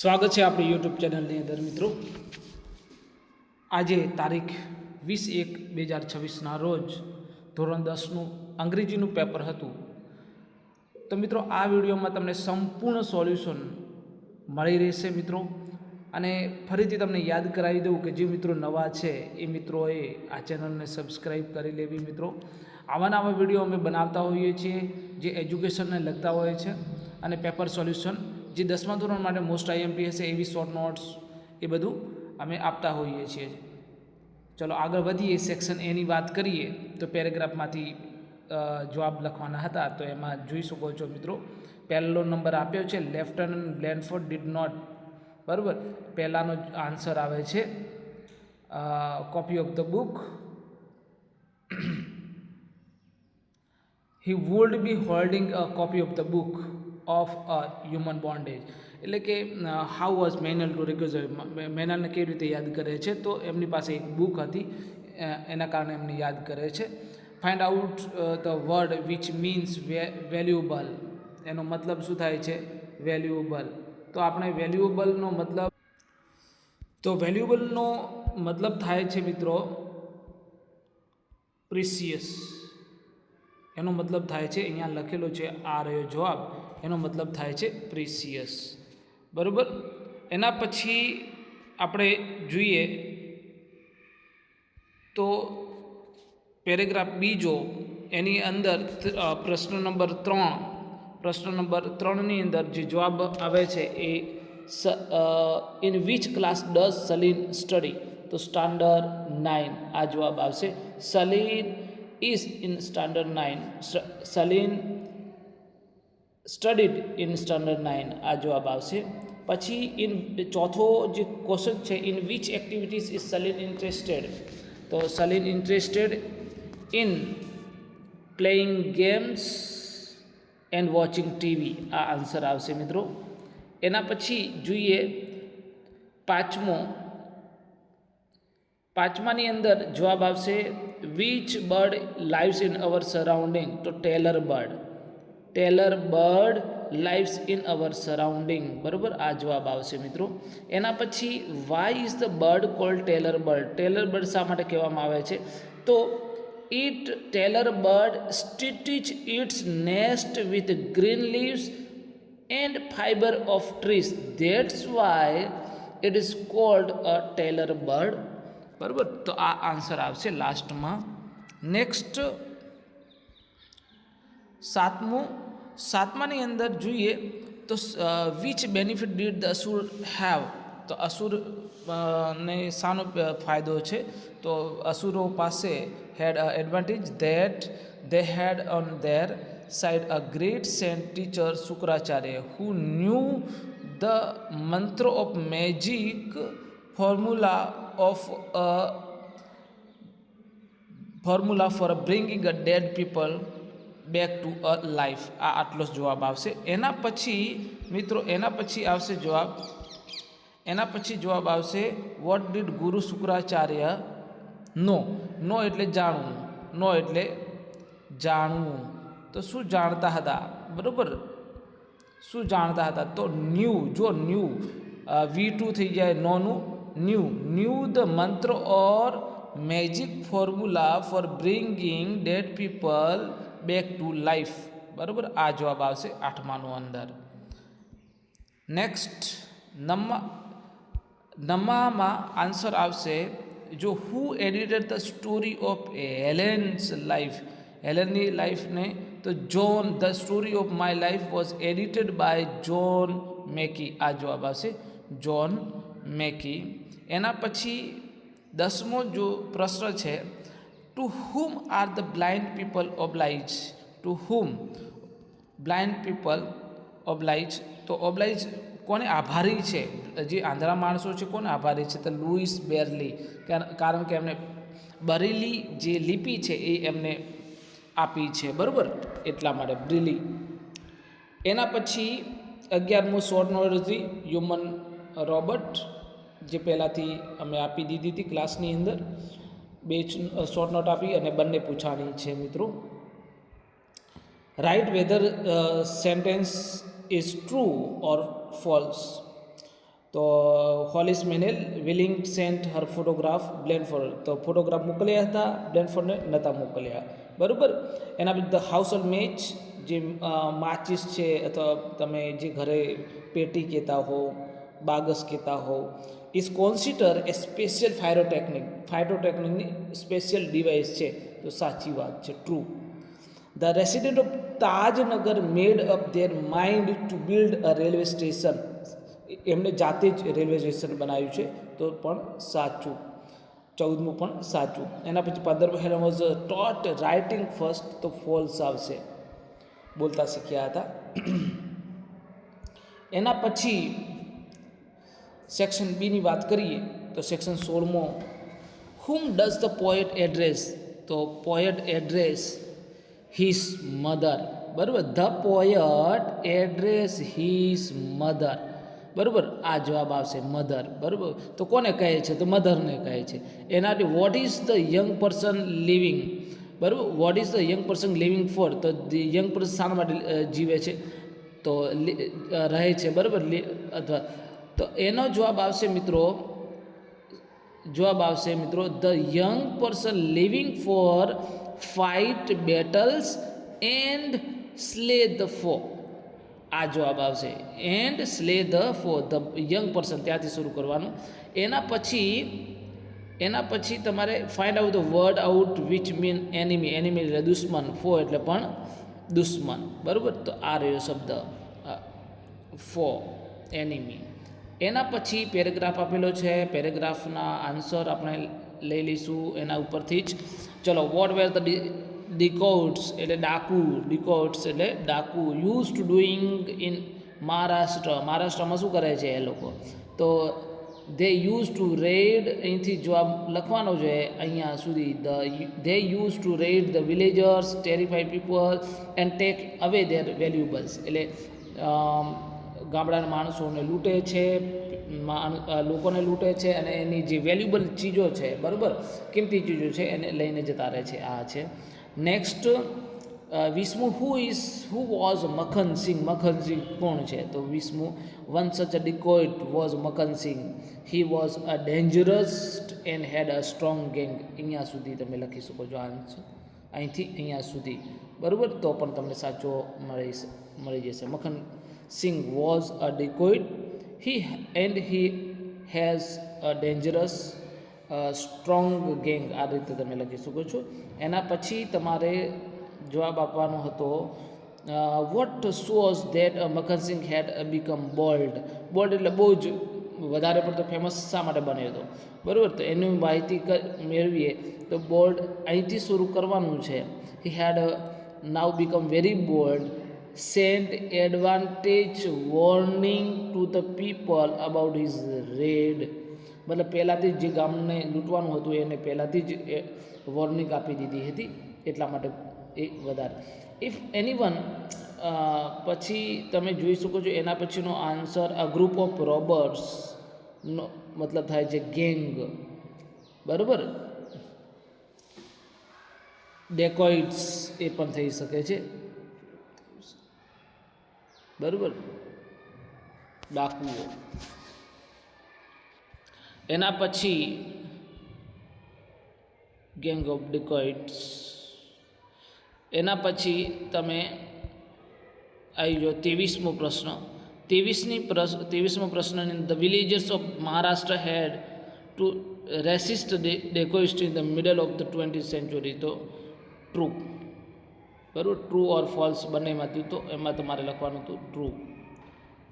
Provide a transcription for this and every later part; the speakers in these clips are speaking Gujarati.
સ્વાગત છે આપણી યુટ્યુબ ચેનલની અંદર મિત્રો. આજે તારીખ 20/1/2026ના રોજ ધોરણ 10નું અંગ્રેજીનું પેપર હતું. તો મિત્રો આ વિડીયોમાં તમને સંપૂર્ણ સોલ્યુશન મળી રહેશે મિત્રો. અને ફરીથી તમને યાદ કરાવી દઉં કે જે મિત્રો નવા છે એ મિત્રોએ આ ચેનલને સબસ્ક્રાઈબ કરી લેવી મિત્રો. આવા વિડીયો અમે બનાવતા હોઈએ છીએ જે એજ્યુકેશનને લગતા હોય છે અને પેપર સોલ્યુશન જે 10મા ધોરણ માટે મોસ્ટ આઈએમપી હશે એવી શોર્ટ નોટ્સ એ બધું અમે આપતા હોઈએ છીએ. ચલો આગળ વધીએ. સેક્શન એની વાત કરીએ તો પેરેગ્રાફમાંથી જવાબ લખવાના હતા. તો એમાં જોઈ શકો છો મિત્રો, પહેલો નંબર આપ્યો છે લેફ્ટનન્ટ બ્લેનફોર્ડ ડીડ નોટ. બરાબર, પહેલાંનો આન્સર આવે છે copy of the book. He would be holding a copy of the book of a human bondage. એટલે કે હાઉ વોઝ મેનલ ટુ રિક્વેઝર, મેનલને કેવી રીતે યાદ કરે છે, તો એમની પાસે એક બુક હતી એના કારણે એમને યાદ કરે છે. Find out the word which means valuable. એનો મતલબ શું થાય છે? વેલ્યુએબલ. તો આપણે વેલ્યુએબલનો મતલબ થાય છે મિત્રો પ્રિસિયસ. એનો મતલબ થાય છે, અહીંયા લખેલો છે આ રહ્યો જવાબ, એનો મતલબ થાય છે પ્રિસિયસ. બરાબર. એના પછી આપણે જોઈએ તો પેરેગ્રાફ બીજો, એની અંદર પ્રશ્ન નંબર 3ની અંદર જે જવાબ આવે છે એ in which class does Saleen study? તો સ્ટાન્ડર્ડ 9 આ જવાબ આવશે. Saleen is in standard 9. Saleen studied in standard 9 આ જવાબ આવશે. પછી ચોથો જે ક્વેશ્ચન છે, in which activities is Saleen interested? તો Saleen interested in playing games and watching TV આ આન્સર આવશે મિત્રો. એના પછી જોઈએ પાંચમાની અંદર જવાબ આવશે which bird lives in our surrounding? તો tailor bird. Tailor bird lives in our surrounding. બરાબર, આ જવાબ આવશે મિત્રો. એના પછી why is the bird called tailor bird? Tailor bird શા માટે કહેવામાં આવે છે? તો tailor bird stitch its nest with green leaves and fibre of trees, that's why it is called a tailor bird. બરાબર, તો આ આન્સર આવશે લાસ્ટમાં. નેક્સ્ટ સાતમાની અંદર જોઈએ તો which benefit did the asur have? તો અસુર ને શાનો ફાયદો છે? તો અસુરો પાસે had advantage that they had on their side a great saint teacher Shukracharya who knew the mantra of magic formula for bringing a dead people back to a life. આ આટલો જ જવાબ આવશે. એના પછી આવશે જવાબ આવશે વોટ ડીડ ગુરુ શુક્રાચાર્ય નો એટલે જાણવું. તો શું જાણતા હતા? બરાબર, શું જાણતા હતા? તો ન્યૂ V2 થઈ જાય નોનું. Knew the mantra or magic formula for bringing dead people back to life. બરાબર, આ જવાબ આવશે 8માનું અંદર. નેક્સ્ટ નવમામાં આન્સર આવશે જો who edited the story of Helen's life? હેલેનની લાઈફને તો John. The story of my life was edited by John Macy. આ જવાબ આવશે જોન મેકી. એના પછી 10મો જો પ્રશ્ન છે, to whom are the blind people oblige? To whom blind people oblige? તો ઓબ્લાઇજ કોને આભારી છે? જે આંધળા માણસો છે કોને આભારી છે? તો લુઈસ બેરલી. કારણ કે એમને બરેલી જે લિપિ છે એ એમને આપી છે. બરાબર, એટલા માટે બ્રિલી. એના પછી 11મો શોર્ટ નોટ હતી હ્યુમન રોબોટ, જે પહેલાંથી અમે આપી દીધી હતી ક્લાસની અંદર. 2 શોર્ટ નોટ આપી અને બંને પૂછાણી છે મિત્રો. Right whether sentence is true or false? તો Hollis Manel willing sent her photograph Blanford, તો ફોટોગ્રાફ મોકલ્યા હતા, બ્લેનફોર્ડને નહોતા મોકલ્યા, બરાબર. એના પછી ધ હાઉસ હોલ્ડ મેચ, જે માચીસ છે અથવા તમે જે ઘરે પેટી કહેતા હો, બાગસ કહેતા હો, ઇઝ કોન્સિડર એ સ્પેશિયલ ફાયરોટેકનિકની સ્પેશિયલ ડિવાઇસ છે, તો સાચી વાત છે, true. The resident of Tajnagar made up their mind to build a railway station, એમણે જાતે જ રેલવે સ્ટેશન બનાવ્યું છે, તો પણ સાચું. 14મું પણ સાચું. એના પછી 15મું Helen was taught writing first, તો ફોલ્સ આવશે, બોલતા શીખ્યા હતા. એના પછી સેક્શન બીની વાત કરીએ તો સેક્શન 16મો, whom does the poet address, તો પોએટ એડ્રેસ હિઝ મધર, બરાબર. The poet address his mother, બરાબર. આ જવાબ આવશે મધર, બરાબર. તો કોને કહે છે, તો મધરને કહે છે. એનાથી what is the young person living, બરાબર. What is the young person living for, તો યંગ પર્સન શાના માટે જીવે છે, તો રહે છે, બરાબર. અથવા તો એનો જવાબ આવશે મિત્રો, the young person living for fight battles and slay the foe, આ જવાબ આવશે, and slay the foe, the young person, ત્યાંથી શરૂ કરવાનું. એના પછી તમારે find out the word out which mean enemy, enemy એટલે દુશ્મન, ફો એટલે પણ દુશ્મન, બરાબર. તો આ રહ્યો શબ્દ ફો, એનિમી. એના પછી પેરેગ્રાફ આપેલો છે, પેરેગ્રાફના આન્સર આપણે લઈ લઈશું એના ઉપરથી જ. ચલો, વોટ વેર ધ ડિકોટ્સ એટલે ડાકુ યુઝ ટુ ડુઈંગ ઇન મહારાષ્ટ્રમાં શું કરે છે એ લોકો, તો દે યુઝ ટુ રેડ, અહીંથી જવાબ લખવાનો છે અહીંયા સુધી, they used to raid the villagers, terrify people and take away their valuables, એટલે ગામડાના માણસોને લૂંટે છે, લોકોને લૂંટે છે અને એની જે વેલ્યુબલ ચીજો છે, બરાબર, કિંમતી ચીજો છે એને લઈને જતા રહે છે. આ છે. નેક્સ્ટ 20મું, હુ વોઝ મખન સિંહ, મખન સિંહ કોણ છે, તો 20મું, one such a dacoit was Makhan Singh, he was a dangerous and had a strong gang. અહીંયા સુધી તમે લખી શકો છો આન્સર, અહીંથી અહીંયા સુધી, બરાબર. તો પણ તમને સાચો મળી જશે. Makhan Singh was a dacoit, he has a dangerous strong gang, આ રીતે તમે લખી શકો છો. એના પછી તમારે જવાબ આપવાનો હતો what shows that Makhan Singh had become bold, એટલે બહુ જ વધારે પડતો ફેમસ શા માટે બન્યો હતો, બરાબર. તો એની માહિતી મેળવીએ તો બોલ્ડ અહીંથી શરૂ કરવાનું છે. He had now become very bold, sent advantage warning to the people about his raid, મતલબ પહેલાંથી જ જે ગામને લૂંટવાનું હતું એને પહેલાંથી જ વોર્નિંગ આપી દીધી હતી, એટલા માટે એ વધારે. ઇફ એનીવન, પછી તમે જોઈ શકો છો એના પછીનો આન્સર, અ ગ્રુપ ઓફ રોબર્સનો મતલબ થાય છે ગેંગ, બરાબર. ડેકોઇટ્સ એ પણ થઈ શકે છે, બરાબર, ડાકુઓ. એના પછી ગેંગ ઓફ ડેકોઇટ્સ. એના પછી તમે આવી જાઓ 23મો પ્રશ્ન. 23મો પ્રશ્નની the villagers of Maharashtra had to resist dacoits in the middle of the 20th century, તો ટ્રુ, બરાબર. ટ્રુ ઓર ફોલ્સ બંનેમાંથી, તો એમાં તમારે લખવાનું હતું ટ્રુ,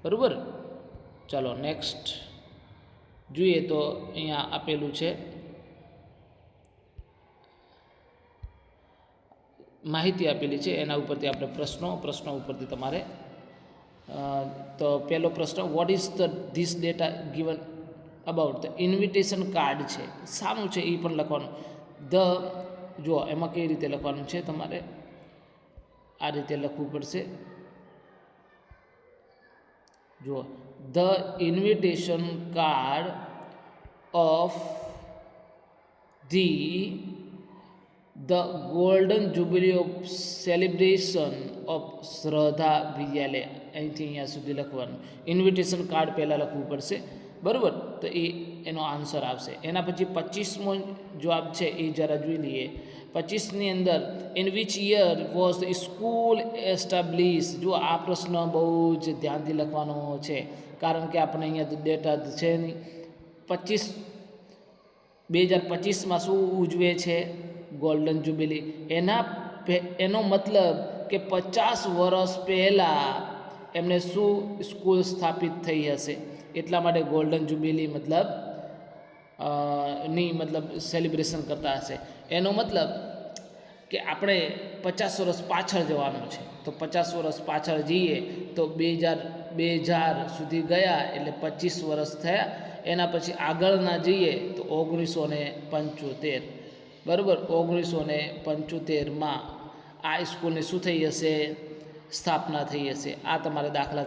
બરાબર. ચાલો નેક્સ્ટ જોઈએ તો અહીંયા આપેલું છે માહિતી આપેલી છે, એના ઉપરથી આપણે પ્રશ્નો ઉપરથી તમારે, તો પહેલો પ્રશ્ન, what is this data given about, the invitation card છે, શાનું છે એ પણ લખવાનું. જો એમાં કઈ રીતે લખવાનું છે, તમારે આ રીતે લખવું પડશે. જુઓ, the invitation card of the golden jubilee of celebration of શ્રદ્ધા વિદ્યાલય, અહીંથી અહીંયા સુધી લખવાનું. ઇન્વિટેશન કાર્ડ પહેલાં લખવું પડશે, બરાબર, તો એનો આન્સર આવશે. એના પછી 25મો જવાબ છે એ જરા જોઈ લઈએ. 25ની અંદર in which year was the school establish. જો આ પ્રશ્ન બહુ જ ધ્યાનથી લખવાનો છે, કારણ કે આપણે અહીંયા ડેટા છે નહીં. 2025માં શું ઉજવે છે? Golden jubilee. એનો મતલબ કે 50 વર્ષ પહેલાં એમને શું સ્કૂલ સ્થાપિત થઈ હશે, એટલા માટે ગોલ્ડન જ્યુબિલી મતલબ સેલિબ્રેશન કરતા હશે. એનો મતલબ કે આપણે 50 વર્ષ પાછળ જવાનું છે, તો 50 વર્ષ પાછળ જઈએ તો 2000 સુધી ગયા એટલે 25 વર્ષ થયા. એના પછી આગળના જઈએ તો 1975, બરાબર. 1975માં આ સ્કૂલની શું થઈ હશે? સ્થાપના થઈ હશે. આ તમારે દાખલા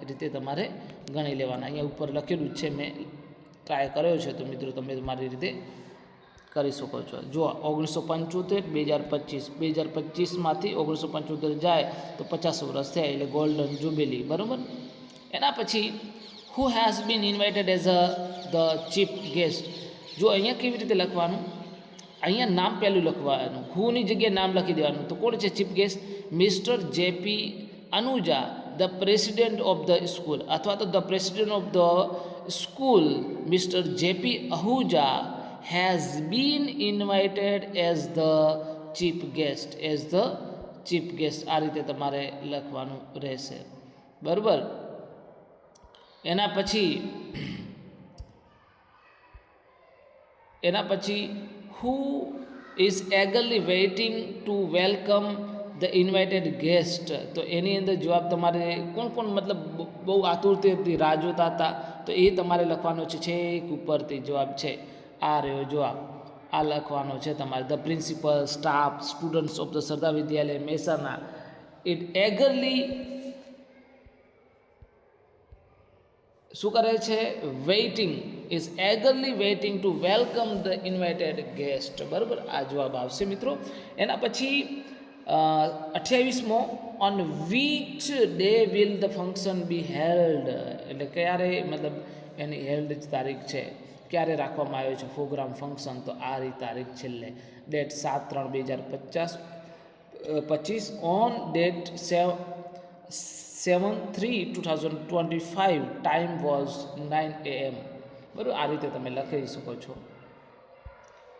રીતે તમારે ગણી લેવાના. અહીંયા ઉપર લખેલું જ છે, મેં ટ્રાય કર્યો છે, તો મિત્રો તમે તમારી રીતે કરી શકો છો. જો 1975, 2025, 2025માંથી 1975 જાય તો 50 વર્ષ થયા એટલે ગોલ્ડન જ્યુબિલી, બરાબર. એના પછી who has been invited as the chief guest. જો અહીંયા કેવી રીતે લખવાનું? અહીંયા નામ પહેલું લખવાનું, હુની જગ્યાએ નામ લખી દેવાનું. તો કોણ છે chief guest? Mister J P Anuja, the president of the school, અથવા તો the president of the school mister J P Ahuja has been invited as the chief guest. આ રીતે તમારે લખવાનું રહેશે, બરાબર. એના પછી who is eagerly waiting to welcome the invited guest. તો એની અંદર જવાબ તમારે કોણ મતલબ બહુ આતુરતાથી રાહ જોતા હતા, તો એ તમારે લખવાનો છે. છેક ઉપરથી જવાબ છે આ રહ્યો જવાબ, આ લખવાનો છે તમારે. The principal, staff, students of the Sardar Vidyalaya Mehsana it eagerly શું કરે છે? Waiting, is eagerly waiting to welcome the invited guest, બરાબર. આ જવાબ આવશે મિત્રો. એના પછી 28મો on which day will the function be held. એટલે ક્યારે, મતલબ એની હેલ્ડ જ તારીખ છે, ક્યારે રાખવામાં આવ્યો છે પ્રોગ્રામ ફંક્શન, તો આ તારીખ છેલ્લે date 7/3/2025 on date 7/3/2025 time was 9 AM, બરાબર. આ રીતે તમે લખી શકો છો.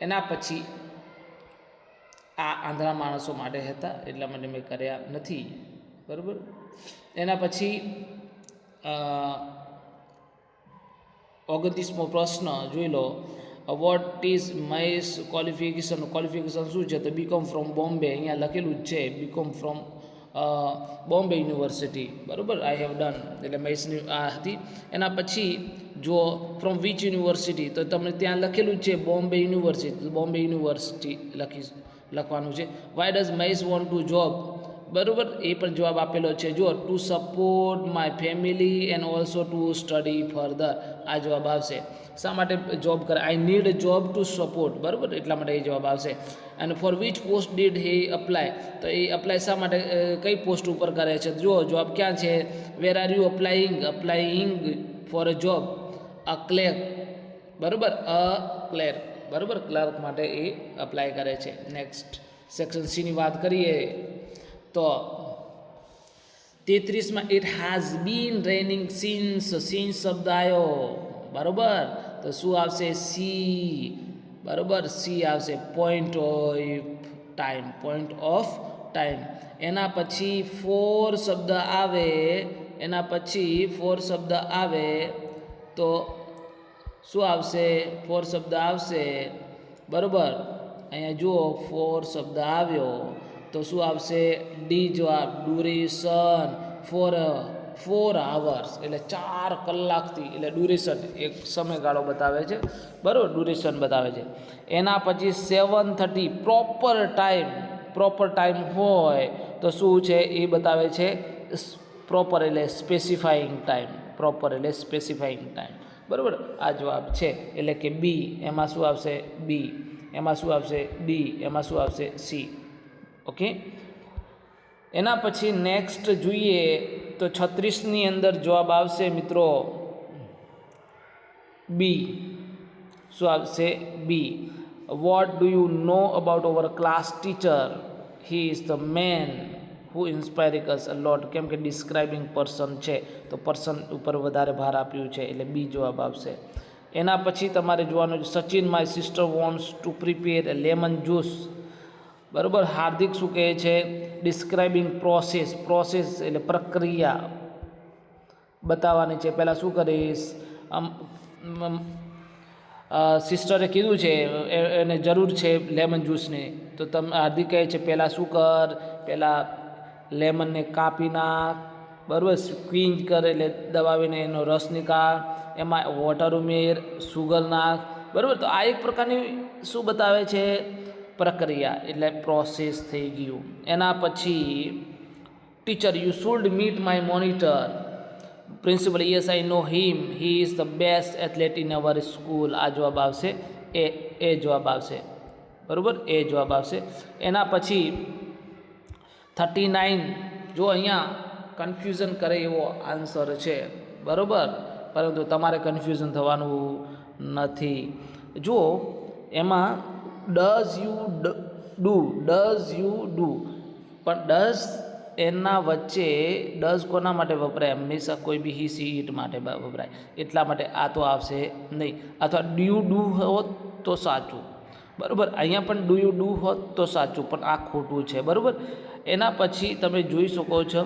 એના પછી આ આંધળા માણસો માટે હતા, એટલા માટે મેં કર્યા નથી, બરાબર. એના પછી 29મો પ્રશ્ન જોઈ લો. વોટ ઇઝ મહેશ ક્વોલિફિકેશન શું છે? તો બીકોમ ફ્રોમ બોમ્બે. અહીંયા લખેલું જ છે બીકોમ ફ્રોમ બોમ્બે યુનિવર્સિટી, બરાબર. આઈ હેવ ડન, એટલે મહેશની આ હતી. એના પછી જો ફ્રોમ વિચ યુનિવર્સિટી, તો તમને ત્યાં લખેલું જ છે બોમ્બે યુનિવર્સિટી લખવાનું છે. Why does Mahesh want to job, બરાબર. એ પણ જવાબ આપેલો છે. જો to support my family and also to study further, આ જવાબ આવશે. શા માટે જોબ કરે? I need job to support, બરાબર, એટલા માટે એ જવાબ આવશે. અને for which post did he apply, તો એ અપ્લાય શા માટે, કઈ પોસ્ટ ઉપર કરે છે? જો જવાબ ક્યાં છે? Where are you applying for a job? A clerk, બરાબર, અ ક્લેર્ક, બરાબર. ક્લર્ક માટે એ અપ્લાય કરે છે. નેક્સ્ટ સેક્શન સીની વાત કરીએ તો 33માં it has been raining since શબ્દ આવ્યો, બરાબર. તો શું આવશે? સી, બરાબર, સી આવશે. Point of time. એના પછી ફોર શબ્દ આવે, તો શું આવશે? ફોર શબ્દ આવશે, બરાબર. અહીંયા જુઓ ફોર શબ્દ આવ્યો તો શું આવશે? ડી જવાબ. ડ્યુરેશન 4 hours, એટલે 4 કલાકથી, એટલે ડ્યુરેશન એક સમયગાળો બતાવે છે, બરાબર, ડ્યુરેશન બતાવે છે. એના પછી 7:30 પ્રોપર ટાઈમ હોય તો શું છે એ બતાવે છે? પ્રોપર એટલે સ્પેસિફાઈંગ ટાઈમ, બરાબર. આ જવાબ છે, એટલે કે બી. એમાં શું આવશે? બી. એમાં શું આવશે? ડી. એમાં શું આવશે? સી. ઓકે. એના પછી નેક્સ્ટ જોઈએ તો 36ની અંદર જવાબ આવશે મિત્રો બી. શું આવશે? B. What do you know about our class teacher? He is the man who inspiring us a lot. કેમ કે ડિસ્ક્રાઇબિંગ પર્સન છે તો પર્સન ઉપર વધારે ભાર આપ્યું છે એટલે બી જવાબ આવશે. એના પછી તમારે જોવાનું છે Sachin my sister wants to prepare A lemon juice. બરાબર. હાર્દિક શું કહે છે? Describing process. પ્રોસેસ એટલે પ્રક્રિયા બતાવવાની છે. પહેલાં શું કરીશ? સિસ્ટરે કીધું છે એને જરૂર છે લેમન જ્યુસની, તો તમે હાર્દિક કહે છે પહેલાં શું કર? પહેલાં લેમનને કાપી નાખ, બરાબર, સ્ક્વીઝ કર એટલે દબાવીને એનો રસ નીકાળ, એમાં વોટર ઉમેર, સુગર નાખ, બરાબર. તો આ એક પ્રકારની શું બતાવે છે? પ્રક્રિયા એટલે પ્રોસેસ થઈ ગયું. એના પછી teacher you should meet my monitor. Principal yes I know him, he is the best athlete in our school. આ જવાબ આવશે. એ જવાબ આવશે. બરાબર, એ જવાબ આવશે. એના પછી 39. જો અહીંયા કન્ફ્યુઝન કરે એવો આન્સર છે, બરાબર, પરંતુ તમારે કન્ફ્યુઝન થવાનું નથી. જુઓ એમાં ડઝ યુ ડુ પણ ડઝ એના વચ્ચે ડઝ કોના માટે વપરાય? હંમેશા કોઈ બી હી સી ઇટ માટે વપરાય, એટલા માટે આ તો આવશે નહીં. અથવા ડુ યુ ડુ હોત તો સાચું, બરાબર. અહીંયા પણ ડુ યુ ડુ હોત તો સાચું, પણ આ ખોટું છે, બરાબર. એના પછી તમે જોઈ શકો છો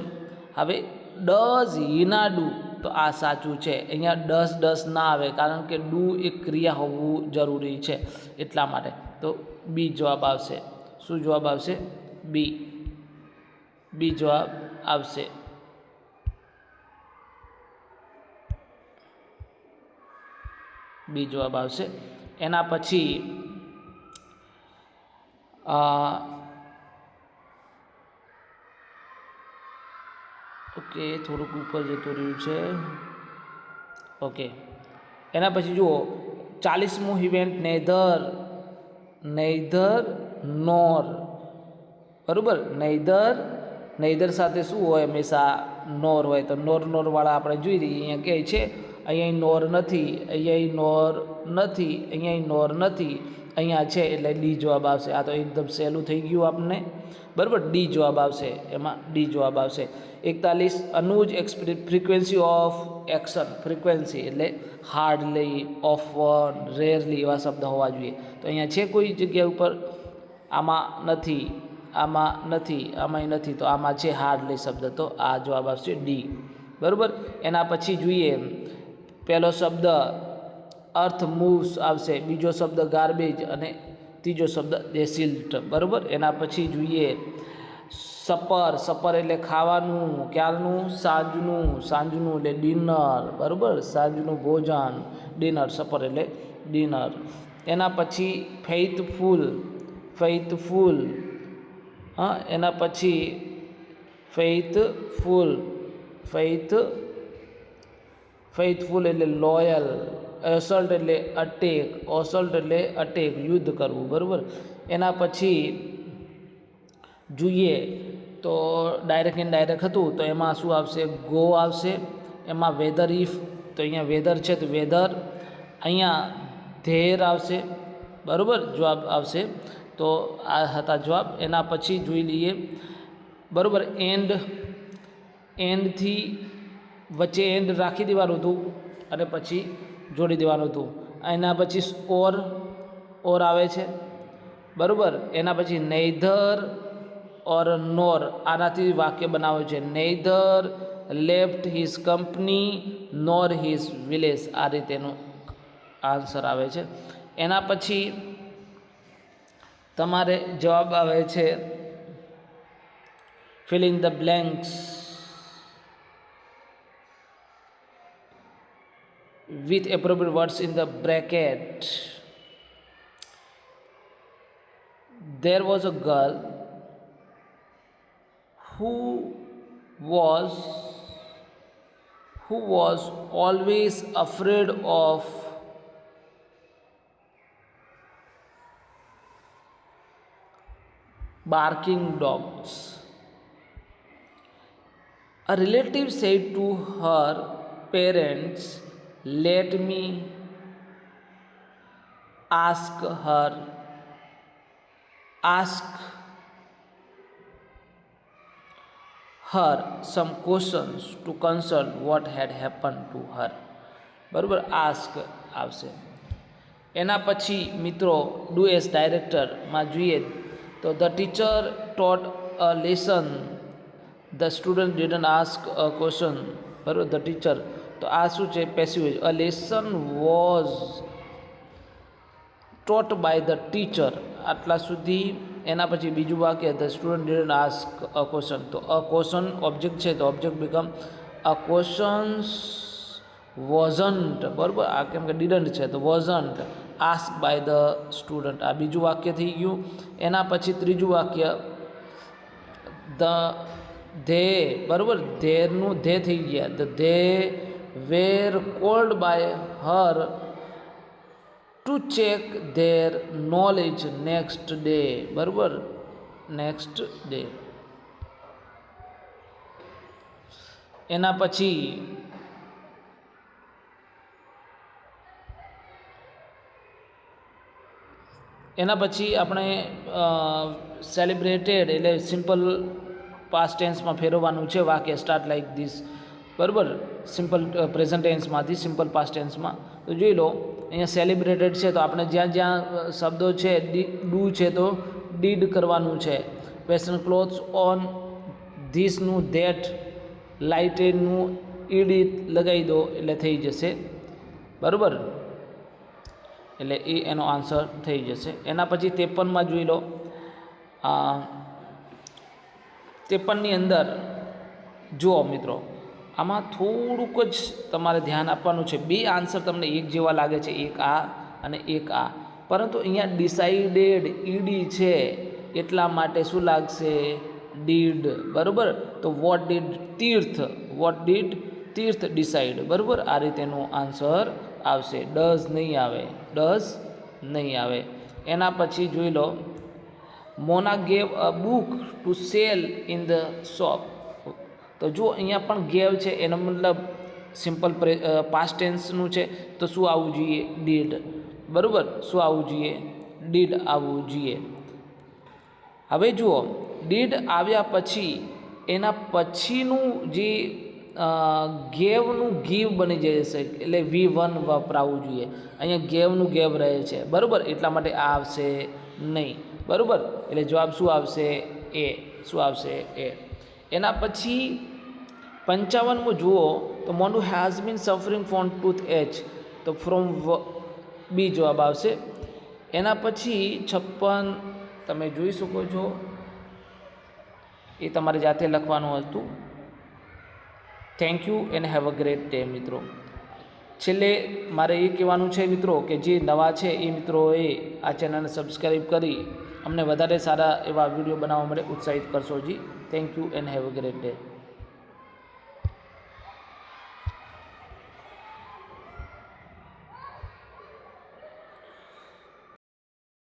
હવે ડઝ હિના ડુ, તો આ સાચું છે. અહીંયા ડઝ ના આવે કારણ કે ડુ એક ક્રિયા હોવું જરૂરી છે, એટલા માટે. તો બી જવાબ આવશે. શું જવાબ આવશે? બી. બી જવાબ આવશે. બી જવાબ આવશે. એના પછી ઓકે, થોડુંક ઉપર જતું રહ્યું છે. ઓકે, એના પછી જુઓ 40મું ઇવેન્ટ નેધર નોર, બરાબર. નૈધર સાથે શું હોય? હંમેશા નોર હોય. તો નોરવાળા આપણે જોઈ લઈએ. અહીંયા કહે છે અહીંયા નોર નથી, અહીંયા નોર નથી, અહીંયા નોર નથી, અહીંયા છે એટલે ડી જવાબ આવશે. આ તો એકદમ સહેલું થઈ ગયું આપણને, બરાબર. ડી જવાબ આવશે. એમાં ડી જવાબ આવશે. 41 અનુજ ફ્રીક્વન્સી ઓફ એક્શન. ફ્રીક્વન્સી એટલે હાર્ડલી, ઓફન, રેરલી એવા શબ્દ હોવા જોઈએ. તો અહીંયા છે કોઈ જગ્યા ઉપર? આમાં નથી, આમાંય નથી, તો આમાં છે હાર્ડલી શબ્દ, તો આ જવાબ આવશે ડી, બરાબર. એના પછી જોઈએ પહેલો શબ્દ અર્થ મૂવ્સ આવશે, બીજો શબ્દ ગાર્બેજ અને ત્રીજો શબ્દ ડેસિલ્ટ, બરાબર. એના પછી જોઈએ સપર એટલે ખાવાનું. ક્યારનું? સાંજનું એટલે ડિનર, બરાબર. સાંજનું ભોજન ડિનર, સપર એટલે ડિનર. એના પછી ફેઇથફુલ, હા. એના પછી ફેઇથફુલ એટલે લોયલ. એસલ્ટ એટલે અટેક, યુદ્ધ કરવું, બરાબર. એના પછી જોઈએ તો ડાયરેક્ટ ઇનડાયરેક્ટ હતું, તો એમાં શું આવશે? ગો આવશે. એમાં વેધર ઇફ, તો અહીંયા વેધર છે તો વેધર. અહીંયા ધેર આવશે, બરાબર, જવાબ આવશે. તો આ હતા જવાબ. એના પછી જોઈ લઈએ, બરાબર. એન્ડથી વચ્ચે એન્ડ રાખી દેવાનું હતું અને પછી જોડી દેવાનું હતું. એના પછી ઓર આવે છે, બરાબર. એના પછી નેધર ઓર નોર, આનાથી વાક્ય બનાવ્યું છે. Neither left his company nor his village. આ રીતેનું આન્સર આવે છે. એના પછી તમારે જવાબ આવે છે fill in the blanks with appropriate words in the bracket. There was a girl who was always afraid of barking dogs. A relative said to her parents, let me ask her, ask her some questions to consult what had happened to her. બરાબર, આસ્ક આવશે. એના પછી મિત્રો ડુ એસ ડાયરેક્ટરમાં જોઈએ તો the teacher taught a lesson, the student didn't ask a question. બરાબર, ધ ટીચર, તો આ શું છે? Passive. A lesson was taught by the teacher, આટલા સુધી. એના પછી બીજું વાક્ય the student didn't ask a question, તો અ ક્વેશ્ચન ઓબ્જેક્ટ છે તો object become a questions wasn't. બરાબર, આ કેમ કે ડિડન્ટ છે તો wasn't ask by the student. આ બીજું વાક્ય થઈ ગયું. એના પછી ત્રીજું વાક્ય ધે. બરાબર, ધેરનું ધે થઈ ગયા. The they were called by her to check their knowledge next day. બરાબર, નેક્સ્ટ ડે. એના પછી આપણે સેલિબ્રેટેડ એટલે સિમ્પલ પાસ્ટ ટેન્સમાં ફેરવવાનું છે વાક્ય. Start like this. બરાબર, સિમ્પલ પ્રેઝન્ટ ટેન્સમાંથી સિમ્પલ પાસ્ટ ટેન્સમાં. તો જોઈ લો, અહીંયા સેલિબ્રેટેડ છે તો આપણે જ્યાં જ્યાં શબ્દો છે ડુ છે તો ડીડ કરવાનું છે. વેસ્ટર્ન ક્લોથ્સ ઓન ધીસનું ધેટ, લાઇટેડનું ઈડ લગાવી દો એટલે થઈ જશે. બરાબર, એટલે એ એનો આન્સર થઈ જશે. એના પછી 53માં જોઈ લો. 53ની અંદર જુઓ મિત્રો, આમાં થોડુંક જ તમારે ધ્યાન આપવાનું છે. બે આન્સર તમને એક જેવા લાગે છે, એક આ અને એક આ, પરંતુ અહીંયા ડિસાઇડેડ ઈડી છે એટલા માટે શું લાગશે? ડીડ. બરાબર, તો what did Tirth, what did Tirth decide. બરાબર, આ રીતેનો આન્સર આવશે. ડઝ નહીં આવે, ડઝ નહીં આવે. એના પછી જોઈ લો, Mona gave a book to sell in the shop. તો જો અહીંયા પણ ગેવ છે એનો મતલબ સિમ્પલ પાસ્ટ ટેન્સનું છે તો શું આવવું જોઈએ? ડીડ. બરાબર, શું આવવું જોઈએ? ડીડ આવવું જોઈએ. હવે જુઓ, ડીડ આવ્યા પછી એના પછીનું જે ગેવનું ગીવ બની જશે એટલે V1 વપરાવવું જોઈએ. અહીંયા ગેવનું ગેવ રહે છે. બરાબર, એટલા માટે આ આવશે નહીં. બરાબર, એટલે જવાબ શું આવશે? એ. શું આવશે? એ. એના પછી 55મું જુઓ તો Montu has been suffering from tooth H, તો ફ્રોમ બી જવાબ આવશે. એના પછી 56 તમે જોઈ શકો છો, એ તમારે જાતે લખવાનું હતું. Thank you and have a great day. મિત્રો, છેલ્લે મારે એ કહેવાનું છે મિત્રો કે જે નવા છે એ મિત્રોએ આ ચેનલને સબસ્ક્રાઈબ કરી અમને વધારે સારા એવા વિડીયો બનાવવા માટે ઉત્સાહિત કરશો જી. Thank you and have a great day.